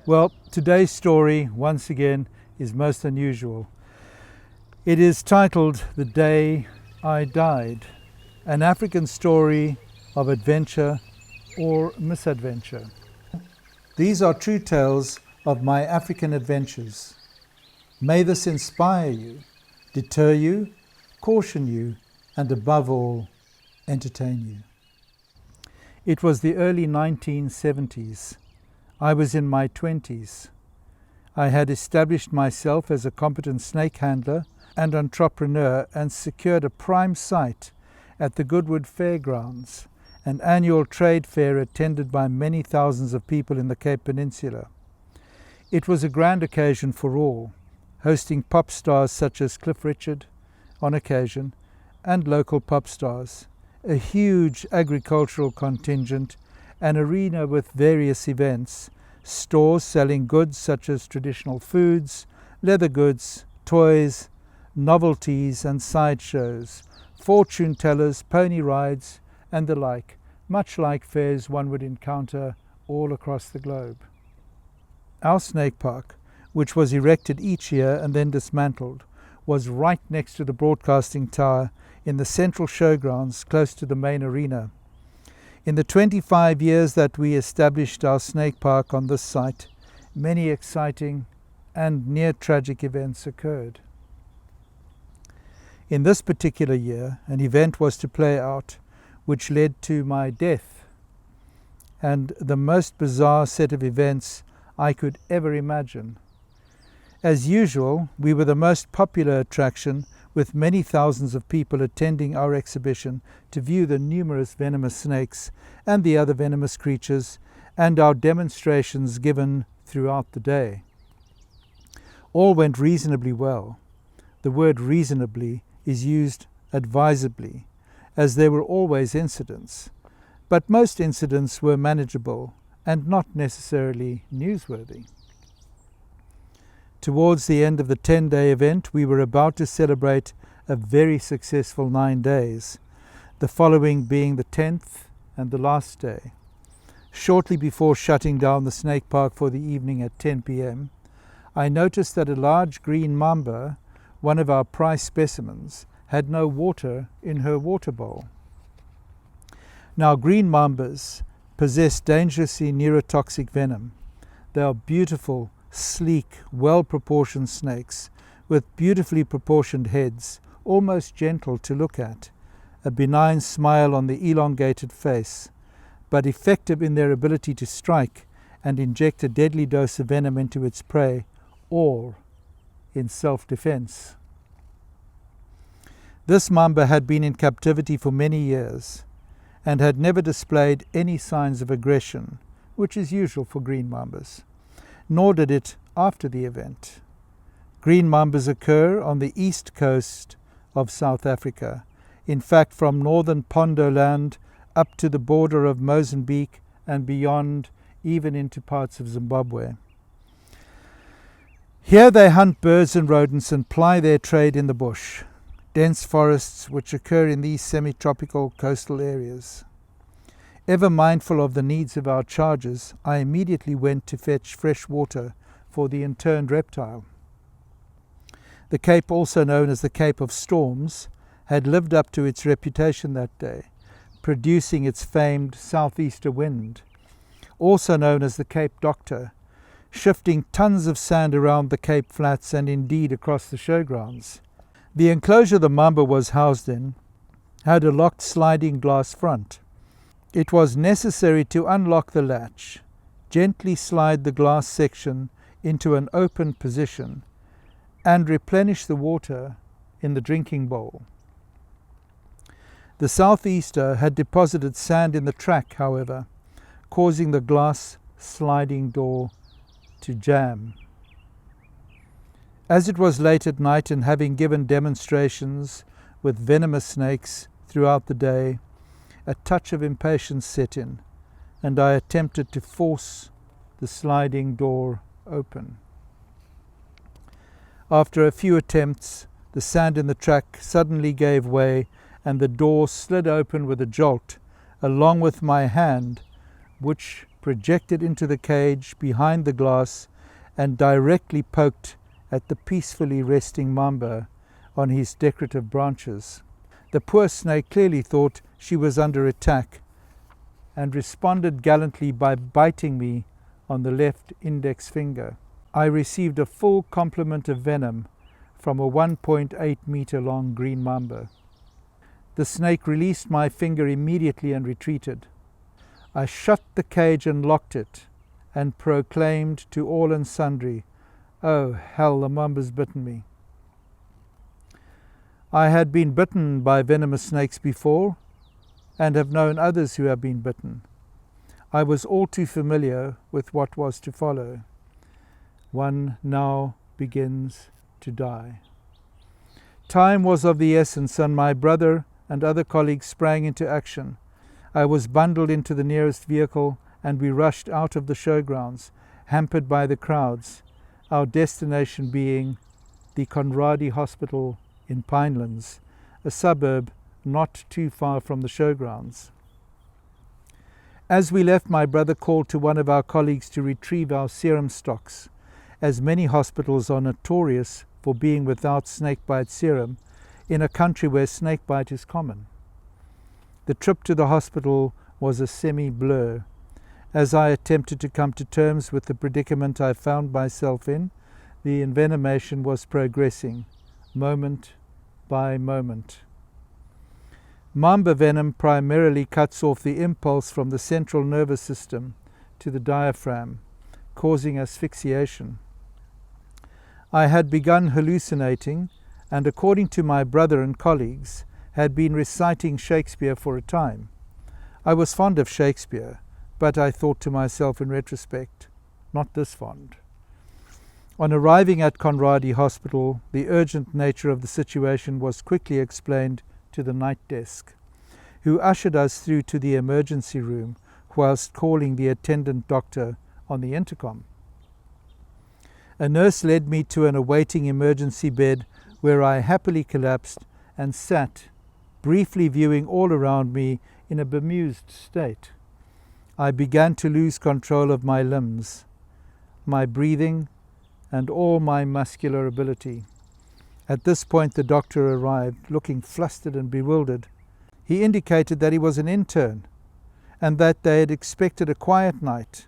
Well, today's story, once again, is most unusual. It is titled The Day I Died, an African story of adventure or misadventure. These are true tales of my African adventures. May this inspire you, deter you, caution you, and above all, entertain you. It was the early 1970s. I was in my 20s. I had established myself as a competent snake handler and entrepreneur and secured a prime site at the Goodwood Fairgrounds, an annual trade fair attended by many thousands of people in the Cape Peninsula. It was a grand occasion for all, hosting pop stars such as Cliff Richard on occasion and local pop stars, a huge agricultural contingent, an arena with various events, stores selling goods such as traditional foods, leather goods, toys, novelties and sideshows, fortune tellers, pony rides and the like, much like fairs one would encounter all across the globe. Our snake park, which was erected each year and then dismantled, was right next to the broadcasting tower in the central showgrounds close to the main arena. In the 25 years that we established our snake park on this site, many exciting and near tragic events occurred. In this particular year, an event was to play out which led to my death, and the most bizarre set of events I could ever imagine. As usual, we were the most popular attraction, with many thousands of people attending our exhibition to view the numerous venomous snakes and the other venomous creatures, and our demonstrations given throughout the day. All went reasonably well. The word reasonably is used advisably, as there were always incidents, but most incidents were manageable and not necessarily newsworthy. Towards the end of the 10-day event, we were about to celebrate a very successful 9 days, the following being the 10th and the last day. Shortly before shutting down the snake park for the evening at 10 p.m, I noticed that a large green mamba, one of our prize specimens, had no water in her water bowl. Now, green mambas possess dangerously neurotoxic venom. They are beautiful, sleek, well-proportioned snakes with beautifully proportioned heads, almost gentle to look at, a benign smile on the elongated face, but effective in their ability to strike and inject a deadly dose of venom into its prey, all in self-defense. This mamba had been in captivity for many years and had never displayed any signs of aggression, which is usual for green mambas, nor did it after the event. Green mambas occur on the east coast of South Africa, in fact from northern Pondoland up to the border of Mozambique and beyond, even into parts of Zimbabwe. Here they hunt birds and rodents and ply their trade in the bush, dense forests which occur in these semi-tropical coastal areas. Ever mindful of the needs of our charges, I immediately went to fetch fresh water for the interned reptile. The Cape, also known as the Cape of Storms, had lived up to its reputation that day, producing its famed southeaster wind, also known as the Cape Doctor, shifting tons of sand around the Cape Flats and indeed across the showgrounds. The enclosure the mamba was housed in had a locked sliding glass front. It was necessary to unlock the latch, gently slide the glass section into an open position, and replenish the water in the drinking bowl. The southeaster had deposited sand in the track, however, causing the glass sliding door to jam. As it was late at night and having given demonstrations with venomous snakes throughout the day, a touch of impatience set in, and I attempted to force the sliding door open. After a few attempts, the sand in the track suddenly gave way and the door slid open with a jolt, along with my hand, which projected into the cage behind the glass and directly poked at the peacefully resting mamba on his decorative branches. The poor snake clearly thought she was under attack and responded gallantly by biting me on the left index finger. I received a full complement of venom from a 1.8 meter long green mamba. The snake released my finger immediately and retreated. I shut the cage and locked it and proclaimed to all and sundry, "Oh hell, the mamba's bitten me." I had been bitten by venomous snakes before and have known others who have been bitten. I was all too familiar with what was to follow. One now begins to die. Time was of the essence, and my brother and other colleagues sprang into action. I was bundled into the nearest vehicle and we rushed out of the showgrounds, hampered by the crowds, our destination being the Conradi Hospital in Pinelands, a suburb not too far from the showgrounds. As we left, my brother called to one of our colleagues to retrieve our serum stocks, as many hospitals are notorious for being without snakebite serum in a country where snakebite is common. The trip to the hospital was a semi-blur. As I attempted to come to terms with the predicament I found myself in, the envenomation was progressing, moment by moment. Mamba venom primarily cuts off the impulse from the central nervous system to the diaphragm, causing asphyxiation. I had begun hallucinating, and according to my brother and colleagues, had been reciting Shakespeare for a time. I was fond of Shakespeare, but I thought to myself in retrospect, not this fond. On arriving at Conradi Hospital, the urgent nature of the situation was quickly explained to the night desk, who ushered us through to the emergency room whilst calling the attendant doctor on the intercom. A nurse led me to an awaiting emergency bed where I happily collapsed and sat, briefly viewing all around me in a bemused state. I began to lose control of my limbs, my breathing, and all my muscular ability. At this point the doctor arrived, looking flustered and bewildered. He indicated that he was an intern and that they had expected a quiet night,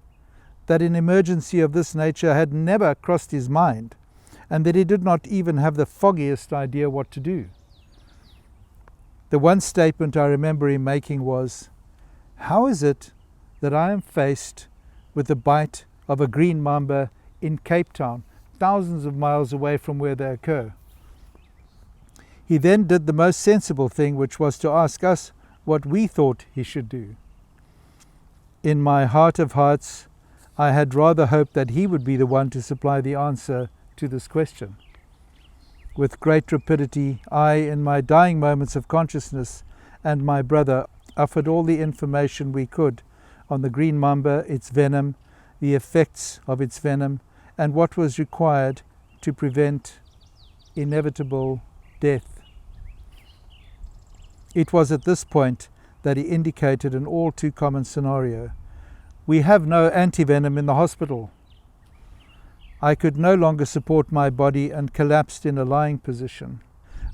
that an emergency of this nature had never crossed his mind, and that he did not even have the foggiest idea what to do. The one statement I remember him making was, "How is it that I am faced with the bite of a green mamba in Cape Town, thousands of miles away from where they occur?" He then did the most sensible thing, which was to ask us what we thought he should do. In my heart of hearts, I had rather hoped that he would be the one to supply the answer to this question. With great rapidity, I, in my dying moments of consciousness, and my brother offered all the information we could on the green mamba, its venom, the effects of its venom, and what was required to prevent inevitable death. It was at this point that he indicated an all too common scenario. "We have no anti-venom in the hospital." I could no longer support my body and collapsed in a lying position,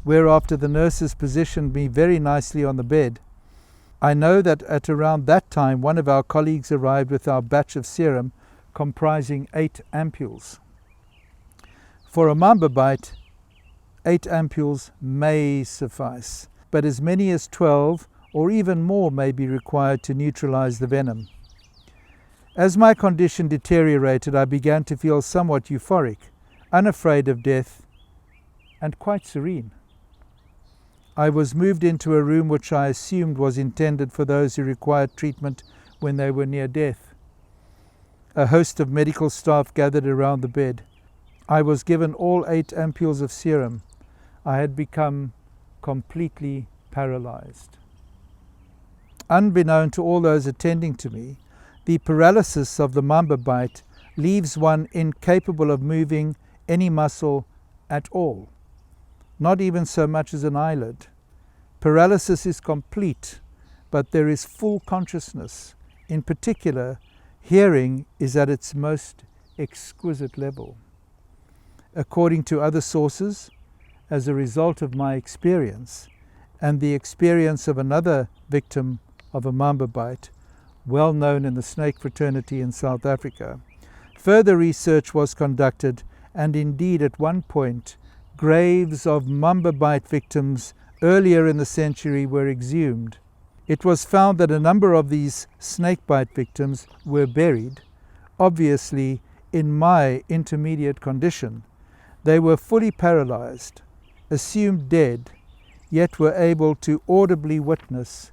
whereafter the nurses positioned me very nicely on the bed. I know that at around that time one of our colleagues arrived with our batch of serum comprising 8 ampules. For a mamba bite, 8 ampules may suffice, but as many as 12 or even more may be required to neutralize the venom. As my condition deteriorated, I began to feel somewhat euphoric, unafraid of death, and quite serene. I was moved into a room which I assumed was intended for those who required treatment when they were near death. A host of medical staff gathered around the bed. I was given all 8 ampules of serum. I had become completely paralyzed. Unbeknown to all those attending to me, the paralysis of the mamba bite leaves one incapable of moving any muscle at all, not even so much as an eyelid. Paralysis is complete, but there is full consciousness. In particular, Hearing is at its most exquisite level. According to other sources, as a result of my experience and the experience of another victim of a mamba bite, well known in the snake fraternity in South Africa, further research was conducted, and indeed at one point graves of mamba bite victims earlier in the century were exhumed. It was found that a number of these snakebite victims were buried, obviously in my intermediate condition. They were fully paralyzed, assumed dead, yet were able to audibly witness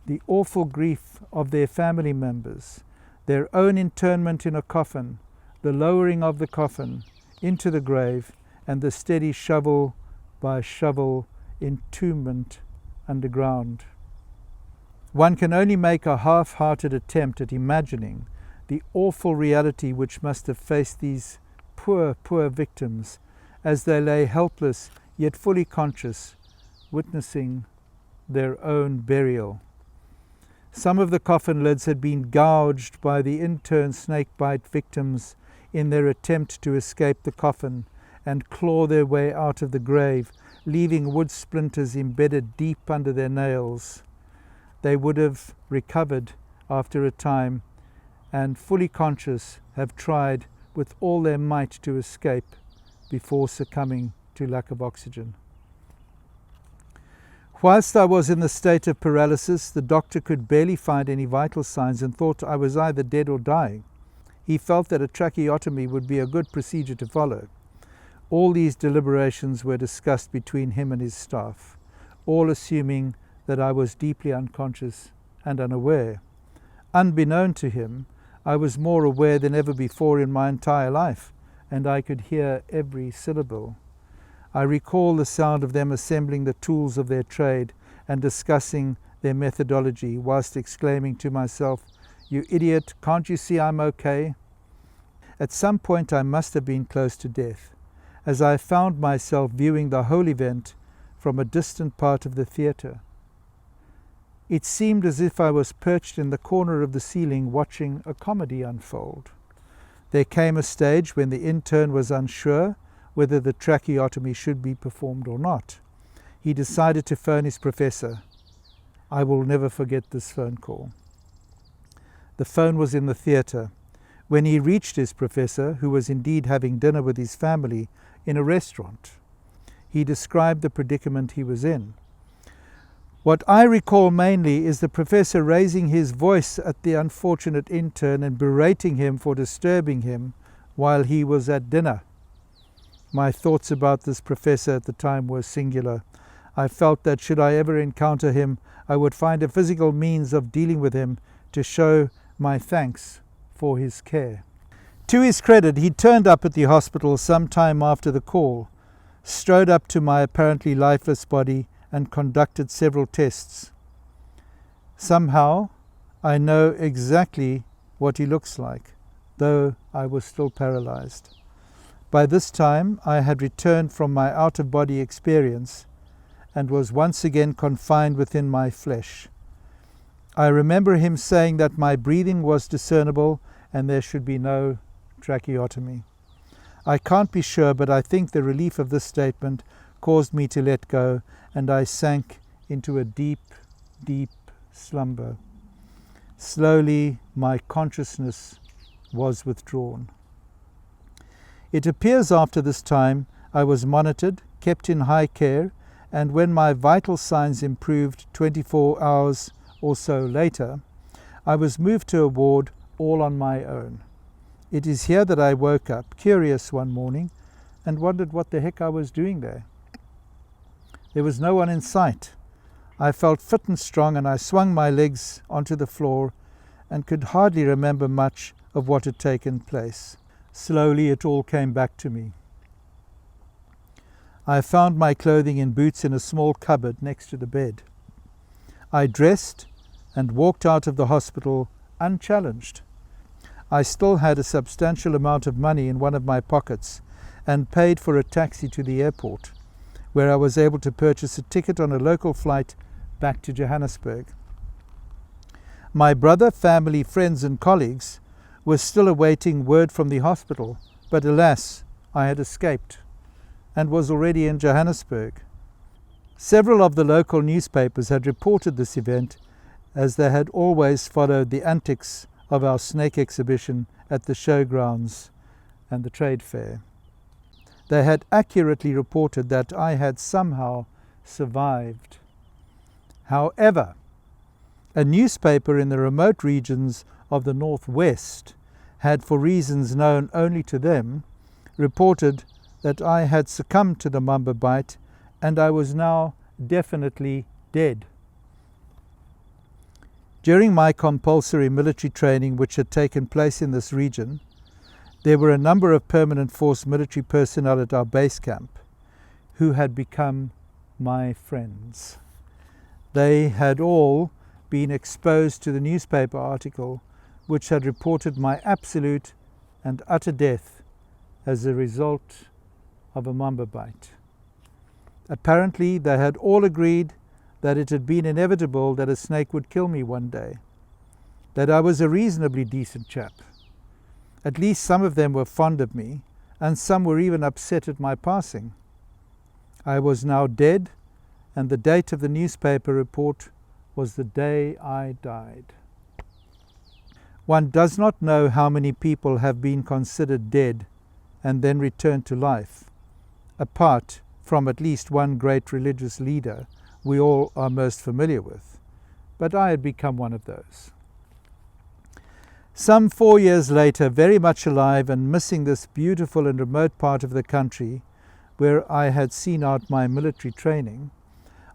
the awful grief of their family members, their own internment in a coffin, the lowering of the coffin into the grave, and the steady shovel by shovel entombment underground. One can only make a half-hearted attempt at imagining the awful reality which must have faced these poor victims as they lay helpless yet fully conscious, witnessing their own burial. Some of the coffin lids had been gouged by the intern snakebite victims in their attempt to escape the coffin and claw their way out of the grave, leaving wood splinters embedded deep under their nails. They would have recovered after a time and, fully conscious, have tried with all their might to escape before succumbing to lack of oxygen. Whilst I was in the state of paralysis, the doctor could barely find any vital signs and thought I was either dead or dying. He felt that a tracheotomy would be a good procedure to follow. All these deliberations were discussed between him and his staff, all assuming that I was deeply unconscious and unaware. Unbeknown to him, I was more aware than ever before in my entire life, and I could hear every syllable. I recall the sound of them assembling the tools of their trade and discussing their methodology, whilst exclaiming to myself, "You idiot, can't you see I'm okay?" At some point I must have been close to death, as I found myself viewing the whole event from a distant part of the theatre. It seemed as if I was perched in the corner of the ceiling watching a comedy unfold. There came a stage when the intern was unsure whether the tracheotomy should be performed or not. He decided to phone his professor. I will never forget this phone call. The phone was in the theatre. When he reached his professor, who was indeed having dinner with his family in a restaurant, he described the predicament he was in. What I recall mainly is the professor raising his voice at the unfortunate intern and berating him for disturbing him while he was at dinner. My thoughts about this professor at the time were singular. I felt that should I ever encounter him, I would find a physical means of dealing with him to show my thanks for his care. To his credit, he turned up at the hospital some time after the call, strode up to my apparently lifeless body and conducted several tests. Somehow, I know exactly what he looks like, though I was still paralyzed. By this time, I had returned from my out-of-body experience and was once again confined within my flesh. I remember him saying that my breathing was discernible and there should be no tracheotomy. I can't be sure, but I think the relief of this statement caused me to let go, and I sank into a deep, deep slumber. Slowly, my consciousness was withdrawn. It appears after this time I was monitored, kept in high care, and when my vital signs improved 24 hours or so later, I was moved to a ward all on my own. It is here that I woke up, curious one morning, and wondered what the heck I was doing there. There was no one in sight. I felt fit and strong, and I swung my legs onto the floor and could hardly remember much of what had taken place. Slowly it all came back to me. I found my clothing and boots in a small cupboard next to the bed. I dressed and walked out of the hospital unchallenged. I still had a substantial amount of money in one of my pockets and paid for a taxi to the airport, where I was able to purchase a ticket on a local flight back to Johannesburg. My brother, family, friends and colleagues was still awaiting word from the hospital, but alas, I had escaped and was already in Johannesburg. Several of the local newspapers had reported this event, as they had always followed the antics of our snake exhibition at the showgrounds and the trade fair. They had accurately reported that I had somehow survived. However, a newspaper in the remote regions of the northwest had, for reasons known only to them, reported that I had succumbed to the mamba bite and I was now definitely dead. During my compulsory military training, which had taken place in this region, there were a number of permanent force military personnel at our base camp who had become my friends. They had all been exposed to the newspaper article which had reported my absolute and utter death as a result of a mamba bite. Apparently they had all agreed that it had been inevitable that a snake would kill me one day, that I was a reasonably decent chap. At least some of them were fond of me, and some were even upset at my passing. I was now dead, and the date of the newspaper report was the day I died. One does not know how many people have been considered dead and then returned to life, apart from at least one great religious leader we all are most familiar with, but I had become one of those. Some 4 years later, very much alive and missing this beautiful and remote part of the country where I had seen out my military training,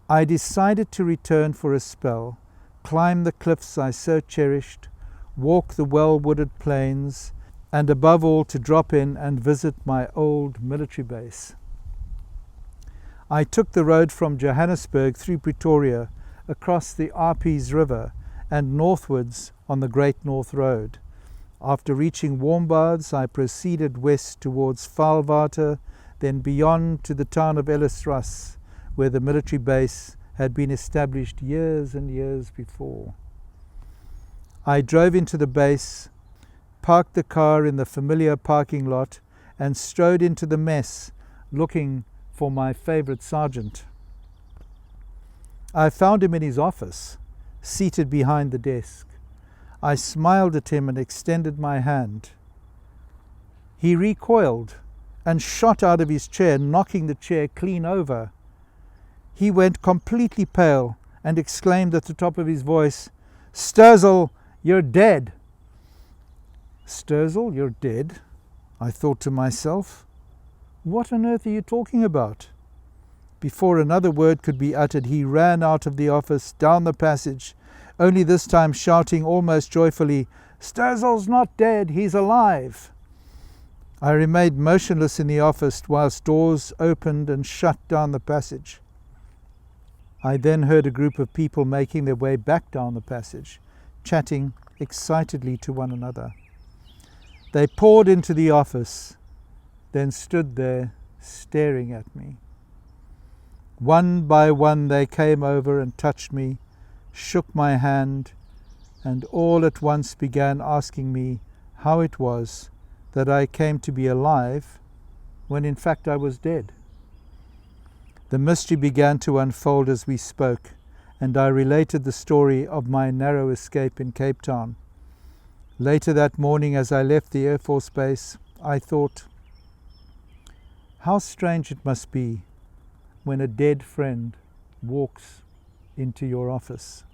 I decided to return for a spell, climb the cliffs I so cherished, walk the well-wooded plains, and above all to drop in and visit my old military base. I took the road from Johannesburg through Pretoria, across the Arpies River and northwards on the Great North Road. After reaching Warmbaths, I proceeded west towards Vaalwater, then beyond to the town of Ellisras, where the military base had been established years and years before. I drove into the base, parked the car in the familiar parking lot, and strode into the mess, looking for my favourite sergeant. I found him in his office, seated behind the desk. I smiled at him and extended my hand. He recoiled and shot out of his chair, knocking the chair clean over. He went completely pale and exclaimed at the top of his voice, "Sterzel, you're dead." "Sterzel, you're dead?" I thought to myself. "What on earth are you talking about?" Before another word could be uttered, he ran out of the office, down the passage, only this time shouting almost joyfully, "Sterzel's not dead, he's alive." I remained motionless in the office whilst doors opened and shut down the passage. I then heard a group of people making their way back down the passage, chatting excitedly to one another. They poured into the office, then stood there staring at me. One by one they came over and touched me, shook my hand, and all at once began asking me how it was that I came to be alive when in fact I was dead. The mystery began to unfold as we spoke, and I related the story of my narrow escape in Cape Town. Later that morning, as I left the Air Force Base, I thought, how strange it must be when a dead friend walks into your office.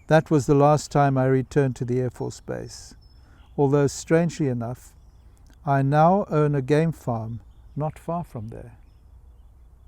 That was the last time I returned to the Air Force Base, although strangely enough, I now own a game farm not far from there.